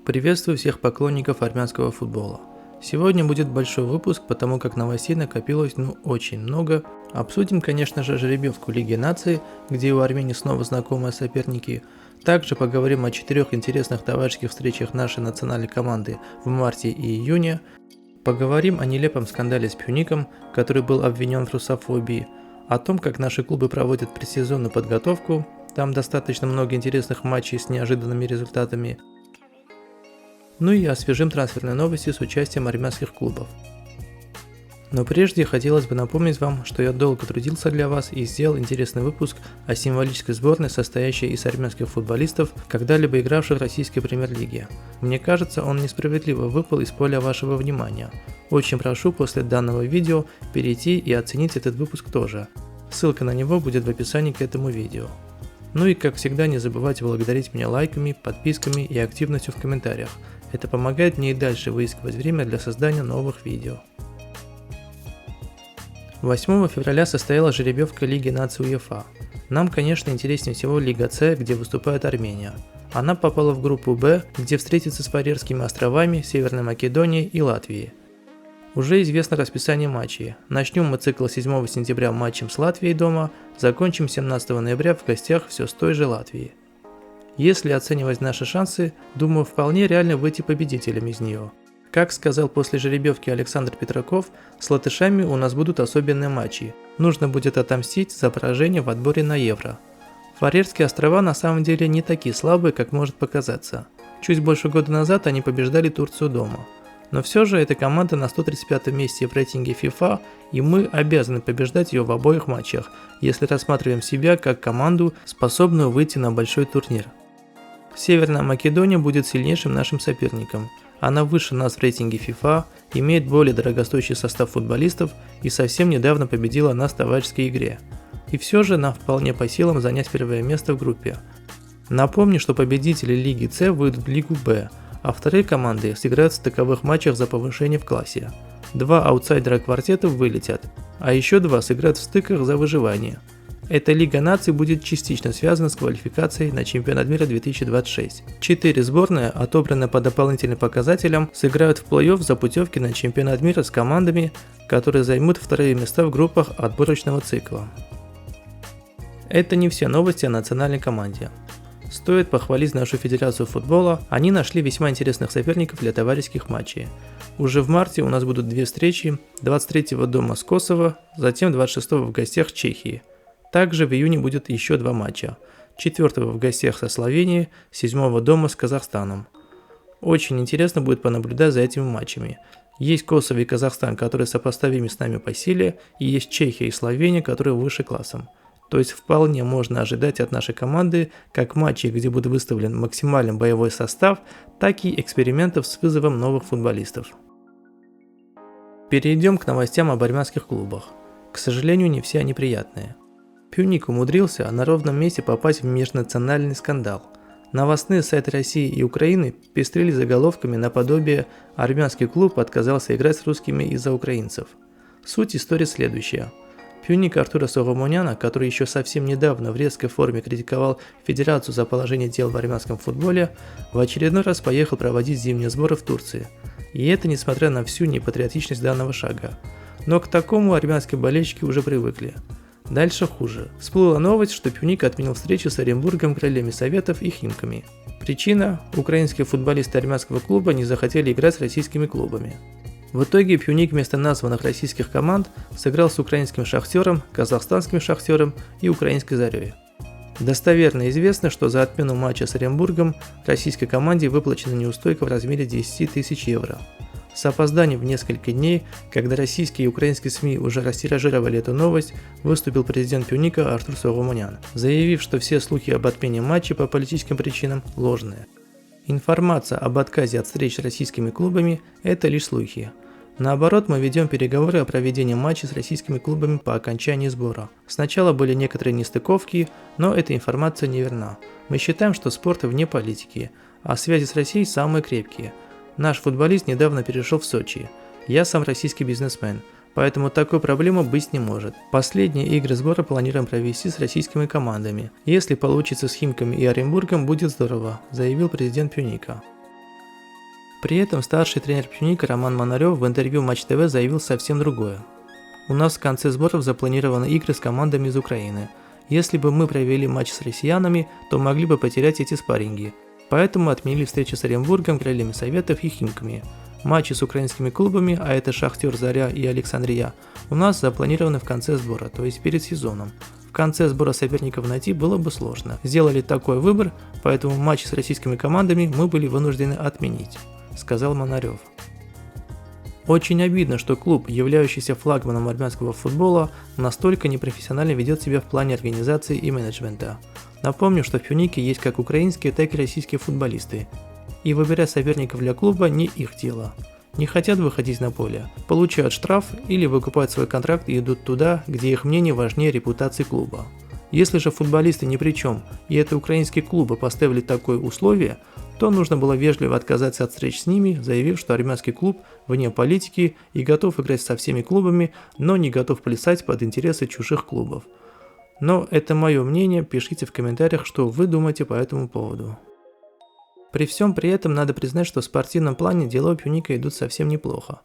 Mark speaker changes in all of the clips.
Speaker 1: Приветствую всех поклонников армянского футбола. Сегодня будет большой выпуск, потому как новостей накопилось очень много. Обсудим, конечно же, жеребьевку Лиги Наций, где у Армении снова знакомые соперники. Также поговорим о 4 интересных товарищеских встречах нашей национальной команды в марте и июне. Поговорим о нелепом скандале с Пюником, который был обвинен в русофобии, о том, как наши клубы проводят предсезонную подготовку, там достаточно много интересных матчей с неожиданными результатами. Ну и освежим трансферные новости с участием армянских клубов. Но прежде хотелось бы напомнить вам, что я долго трудился для вас и сделал интересный выпуск о символической сборной, состоящей из армянских футболистов, когда-либо игравших в российской премьер-лиге. Мне кажется, он несправедливо выпал из поля вашего внимания. Очень прошу после данного видео перейти и оценить этот выпуск тоже. Ссылка на него будет в описании к этому видео. Ну и как всегда не забывайте благодарить меня лайками, подписками и активностью в комментариях. Это помогает мне и дальше выискивать время для создания новых видео. 8 февраля состоялась жеребьевка Лиги Наций УЕФА. Нам, конечно, интереснее всего Лига С, где выступает Армения. Она попала в группу Б, где встретится с Фарерскими островами, Северной Македонией и Латвией. Уже известно расписание матчей. Начнем мы цикл 7 сентября матчем с Латвией дома, закончим 17 ноября в гостях все с той же Латвией. Если оценивать наши шансы, думаю, вполне реально выйти победителем из нее. Как сказал после жеребьевки Александр Петраков, с латышами у нас будут особенные матчи. Нужно будет отомстить за поражение в отборе на Евро. Фарерские острова на самом деле не такие слабые, как может показаться. Чуть больше года назад они побеждали Турцию дома. Но все же эта команда на 135 месте в рейтинге FIFA, и мы обязаны побеждать ее в обоих матчах, если рассматриваем себя как команду, способную выйти на большой турнир. Северная Македония будет сильнейшим нашим соперником. Она выше нас в рейтинге FIFA, имеет более дорогостоящий состав футболистов и совсем недавно победила нас в товарищеской игре. И все же нам вполне по силам занять первое место в группе. Напомню, что победители Лиги С выйдут в Лигу Б, а вторые команды сыграют в стыковых матчах за повышение в классе. 2 аутсайдера квартета вылетят, а еще 2 сыграют в стыках за выживание. Эта Лига Наций будет частично связана с квалификацией на Чемпионат мира 2026. 4 сборные, отобранные по дополнительным показателям, сыграют в плей-офф за путевки на Чемпионат мира с командами, которые займут вторые места в группах отборочного цикла. Это не все новости о национальной команде. Стоит похвалить нашу Федерацию футбола, они нашли весьма интересных соперников для товарищеских матчей. Уже в марте у нас будут 2 встречи, 23-го дома с Косово, затем 26-го в гостях Чехии. Также в июне будет еще 2 матча, 4-го в гостях со Словенией, 7-го дома с Казахстаном. Очень интересно будет понаблюдать за этими матчами. Есть Косово и Казахстан, которые сопоставимы с нами по силе, и есть Чехия и Словения, которые выше классом. То есть вполне можно ожидать от нашей команды как матчей, где будет выставлен максимальный боевой состав, так и экспериментов с вызовом новых футболистов. Перейдем к новостям об армянских клубах. К сожалению, не все они приятные. Пюник умудрился на ровном месте попасть в межнациональный скандал. Новостные сайты России и Украины пестрили заголовками наподобие «Армянский клуб отказался играть с русскими из-за украинцев». Суть истории следующая. Пюник Артура Согомоняна, который еще совсем недавно в резкой форме критиковал Федерацию за положение дел в армянском футболе, в очередной раз поехал проводить зимние сборы в Турции. И это несмотря на всю непатриотичность данного шага. Но к такому армянские болельщики уже привыкли. Дальше хуже. Всплыла новость, что Пюник отменил встречу с Оренбургом, Крыльями Советов и Химками. Причина – украинские футболисты армянского клуба не захотели играть с российскими клубами. В итоге Пюник вместо названных российских команд сыграл с украинским Шахтером, казахстанским Шахтером и украинской Зарей. Достоверно известно, что за отмену матча с Оренбургом российской команде выплачена неустойка в размере 10 тысяч евро. С опозданием в несколько дней, когда российские и украинские СМИ уже растиражировали эту новость, выступил президент Пюника Артур Согомонян, заявив, что все слухи об отмене матча по политическим причинам ложные. Информация об отказе от встреч с российскими клубами – это лишь слухи. Наоборот, мы ведем переговоры о проведении матчей с российскими клубами по окончании сбора. Сначала были некоторые нестыковки, но эта информация неверна. Мы считаем, что спорт вне политики, а связи с Россией самые крепкие. Наш футболист недавно перешел в Сочи. Я сам российский бизнесмен, поэтому такой проблемы быть не может. Последние игры сбора планируем провести с российскими командами. Если получится с Химками и Оренбургом, будет здорово, заявил президент Пюника. При этом старший тренер Пюника Роман Манарев в интервью Матч ТВ заявил совсем другое. У нас в конце сборов запланированы игры с командами из Украины. Если бы мы провели матч с россиянами, то могли бы потерять эти спарринги. Поэтому отменили встречи с Оренбургом, Королями Советов и Химками. Матчи с украинскими клубами, а это Шахтер, Заря и Александрия, у нас запланированы в конце сбора, то есть перед сезоном. В конце сбора соперников найти было бы сложно. Сделали такой выбор, поэтому матчи с российскими командами мы были вынуждены отменить, сказал Манарев. Очень обидно, что клуб, являющийся флагманом армянского футбола, настолько непрофессионально ведет себя в плане организации и менеджмента. Напомню, что в Пюнике есть как украинские, так и российские футболисты. И выбирать соперников для клуба не их дело. Не хотят выходить на поле, получают штраф или выкупают свой контракт и идут туда, где их мнение важнее репутации клуба. Если же футболисты ни при чем, и это украинские клубы поставили такое условие, то нужно было вежливо отказаться от встреч с ними, заявив, что армянский клуб вне политики и готов играть со всеми клубами, но не готов плясать под интересы чужих клубов. Но это мое мнение, пишите в комментариях, что вы думаете по этому поводу. При всем при этом надо признать, что в спортивном плане дела у Пюника идут совсем неплохо.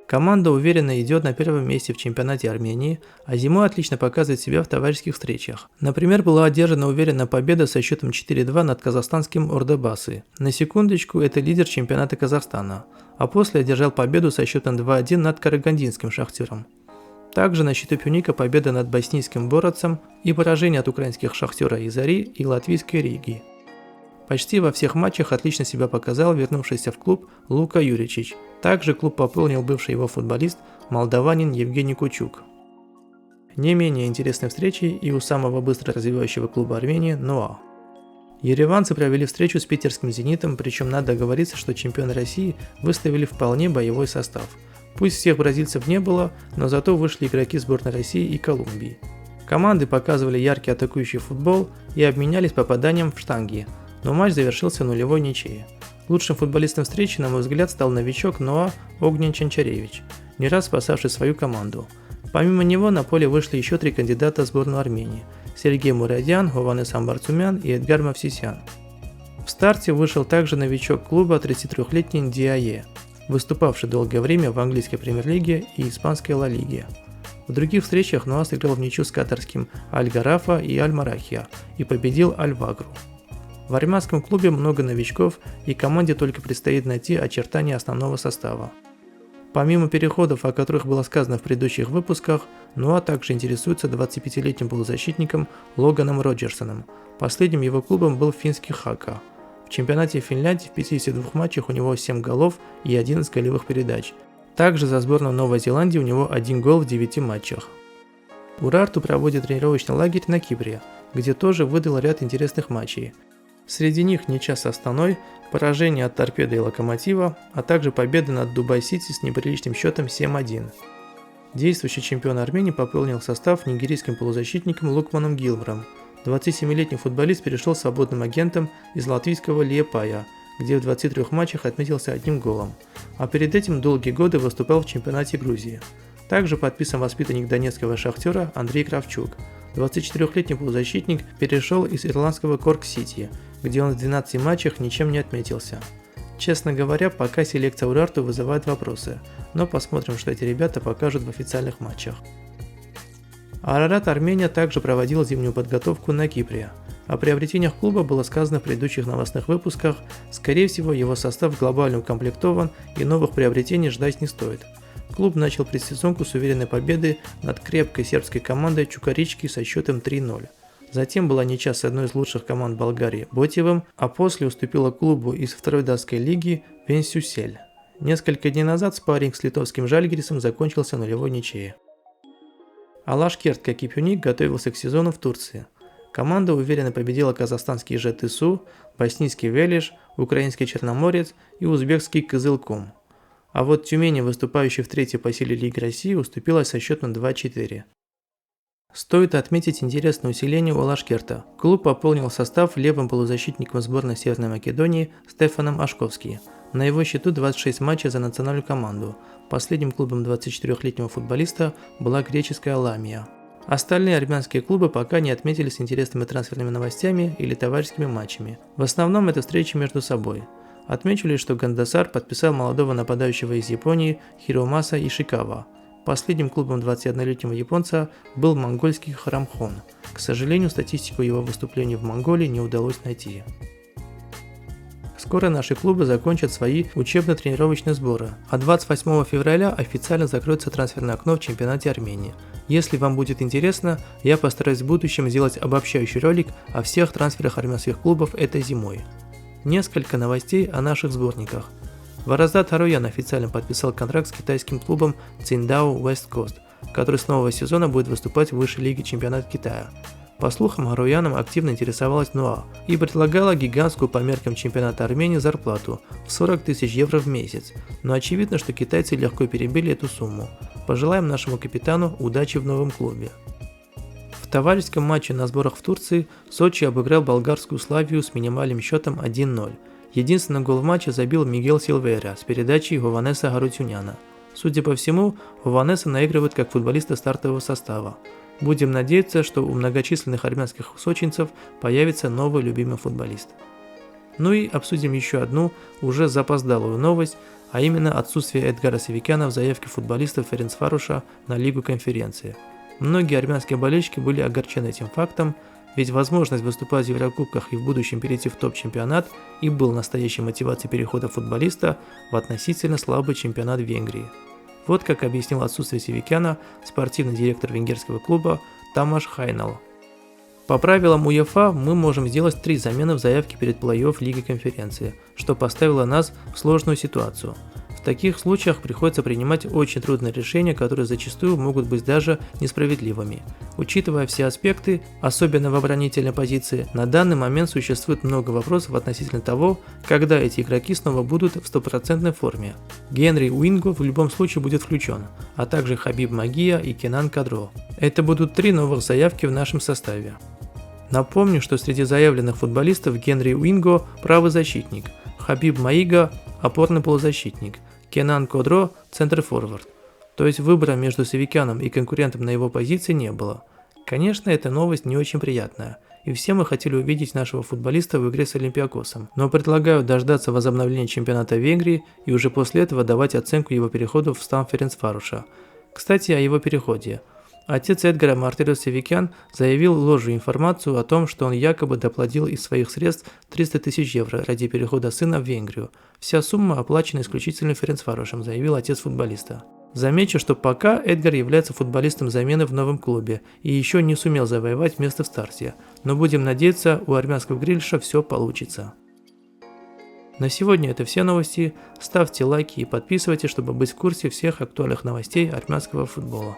Speaker 1: Команда уверенно идет на первом месте в чемпионате Армении, а зимой отлично показывает себя в товарищеских встречах. Например, была одержана уверенная победа со счетом 4-2 над казахстанским Ордебасы. На секундочку, это лидер чемпионата Казахстана, а после одержал победу со счетом 2-1 над карагандинским Шахтером. Также на счету Пюника победа над боснийским Бородцем и поражение от украинских Шахтера и Зари и латвийской Риги. Почти во всех матчах отлично себя показал вернувшийся в клуб Лука Юричич. Также клуб пополнил бывший его футболист, молдаванин Евгений Кучук. Не менее интересной встречей и у самого быстро развивающего клуба Армении НОА. Ереванцы провели встречу с питерским «Зенитом», причем надо оговориться, что чемпионы России выставили вполне боевой состав. Пусть всех бразильцев не было, но зато вышли игроки сборной России и Колумбии. Команды показывали яркий атакующий футбол и обменялись попаданием в штанги, но матч завершился нулевой ничьей. Лучшим футболистом встречи, на мой взгляд, стал новичок НОА Огнен Чанчаревич, не раз спасавший свою команду. Помимо него на поле вышли еще 3 кандидата в сборную Армении – Сергей Мурадян, Хованес Амбарцумян и Эдгар Мавсисян. В старте вышел также новичок клуба 33-летний Ndiaye, выступавший долгое время в английской премьер-лиге и испанской Ла Лиге. В других встречах НОА сыграл в ничью с катарским Аль-Гарафа и Аль-Марахия и победил Аль-Вагру. В армянском клубе много новичков, и команде только предстоит найти очертания основного состава. Помимо переходов, о которых было сказано в предыдущих выпусках, НОА также интересуется 25-летним полузащитником Логаном Роджерсоном. Последним его клубом был финский Хака. В чемпионате Финляндии в 52 матчах у него 7 голов и 11 голевых передач. Также за сборную Новой Зеландии у него 1 гол в 9 матчах. Урарту проводит тренировочный лагерь на Кипре, где тоже выдал ряд интересных матчей. Среди них ничья с Астаной, поражение от Торпедо и Локомотива, а также победа над Дубай-Сити с неприличным счетом 7-1. Действующий чемпион Армении пополнил состав нигерийским полузащитником Лукманом Гилмором. 27-летний футболист перешел свободным агентом из латвийского Лиепая, где в 23 матчах отметился 1 голом, а перед этим долгие годы выступал в чемпионате Грузии. Также подписан воспитанник донецкого Шахтера Андрей Кравчук. 24-летний полузащитник перешел из ирландского Корк-Сити, где он в 12 матчах ничем не отметился. Честно говоря, пока селекция Урарту вызывает вопросы, но посмотрим, что эти ребята покажут в официальных матчах. Арарат Армения также проводил зимнюю подготовку на Кипре. О приобретениях клуба было сказано в предыдущих новостных выпусках, скорее всего его состав глобально укомплектован и новых приобретений ждать не стоит. Клуб начал предсезонку с уверенной победы над крепкой сербской командой Чукарички со счетом 3-0. Затем была ничья с одной из лучших команд Болгарии Ботевым, а после уступила клубу из второй датской лиги Венсюсель. Несколько дней назад спарринг с литовским Жальгирисом закончился нулевой ничьей. Алашкерт, как и Пюник, готовился к сезону в Турции. Команда уверенно победила казахстанский ЖТСУ, боснийский Велиш, украинский Черноморец и узбекский Кызылкум. А вот Тюмени, выступающий в третьей по силе Лиги России, уступила со счетом 2-4. Стоит отметить интересное усиление у Алашкерта. Клуб пополнил состав левым полузащитником сборной Северной Македонии Стефаном Ашковски. На его счету 26 матчей за национальную команду. Последним клубом 24-летнего футболиста была греческая Ламия. Остальные армянские клубы пока не отметились интересными трансферными новостями или товарищескими матчами. В основном это встречи между собой. Отмечу лишь, что Гандасар подписал молодого нападающего из Японии Хиромаса Ишикава. Последним клубом 21-летнего японца был монгольский Харамхон. К сожалению, статистику его выступлений в Монголии не удалось найти. Скоро наши клубы закончат свои учебно-тренировочные сборы, а 28 февраля официально закроется трансферное окно в чемпионате Армении. Если вам будет интересно, я постараюсь в будущем сделать обобщающий ролик о всех трансферах армянских клубов этой зимой. Несколько новостей о наших сборниках. Вараздат Харуян официально подписал контракт с китайским клубом Циндао West Coast, который с нового сезона будет выступать в высшей лиге чемпионата Китая. По слухам, Харуяном активно интересовалась Нуа и предлагала гигантскую по меркам чемпионата Армении зарплату в 40 тысяч евро в месяц, но очевидно, что китайцы легко перебили эту сумму. Пожелаем нашему капитану удачи в новом клубе. В товарищеском матче на сборах в Турции Сочи обыграл болгарскую Славию с минимальным счетом 1-0. Единственный гол в матче забил Мигел Силвейра с передачей Хованеса Гарутюняна. Судя по всему, Хованеса наигрывает как футболиста стартового состава. Будем надеяться, что у многочисленных армянских сочинцев появится новый любимый футболист. Ну и обсудим еще одну, уже запоздалую новость, а именно отсутствие Эдгара Севикяна в заявке футболистов Ференцвароша на Лигу конференции. Многие армянские болельщики были огорчены этим фактом, ведь возможность выступать в Еврокубках и в будущем перейти в топ-чемпионат и был настоящей мотивацией перехода футболиста в относительно слабый чемпионат Венгрии. Вот как объяснил отсутствие Севикяна спортивный директор венгерского клуба Тамаш Хайнал. По правилам УЕФА мы можем сделать 3 замены в заявке перед плей-офф Лиги конференции, что поставило нас в сложную ситуацию. В таких случаях приходится принимать очень трудные решения, которые зачастую могут быть даже несправедливыми. Учитывая все аспекты, особенно в оборонительной позиции, на данный момент существует много вопросов относительно того, когда эти игроки снова будут в стопроцентной форме. Генри Уинго в любом случае будет включен, а также Хабиб Магия и Кенан Кадро. Это будут 3 новых заявки в нашем составе. Напомню, что среди заявленных футболистов Генри Уинго – правый защитник, Хабиб Маига – опорный полузащитник, Кенан Кадро – центр-форвард. То есть выбора между Севикяном и конкурентом на его позиции не было. Конечно, эта новость не очень приятная, и все мы хотели увидеть нашего футболиста в игре с Олимпиакосом, но предлагаю дождаться возобновления чемпионата Венгрии и уже после этого давать оценку его переходу в стан Ференцвароша. Кстати, о его переходе. Отец Эдгара Мартирос Севикян заявил ложную информацию о том, что он якобы доплатил из своих средств 300 тысяч евро ради перехода сына в Венгрию. Вся сумма оплачена исключительно Ференцварошем, заявил отец футболиста. Замечу, что пока Эдгар является футболистом замены в новом клубе и еще не сумел завоевать место в старте, но будем надеяться, у армянского грильша все получится. На сегодня это все новости. Ставьте лайки и подписывайтесь, чтобы быть в курсе всех актуальных новостей армянского футбола.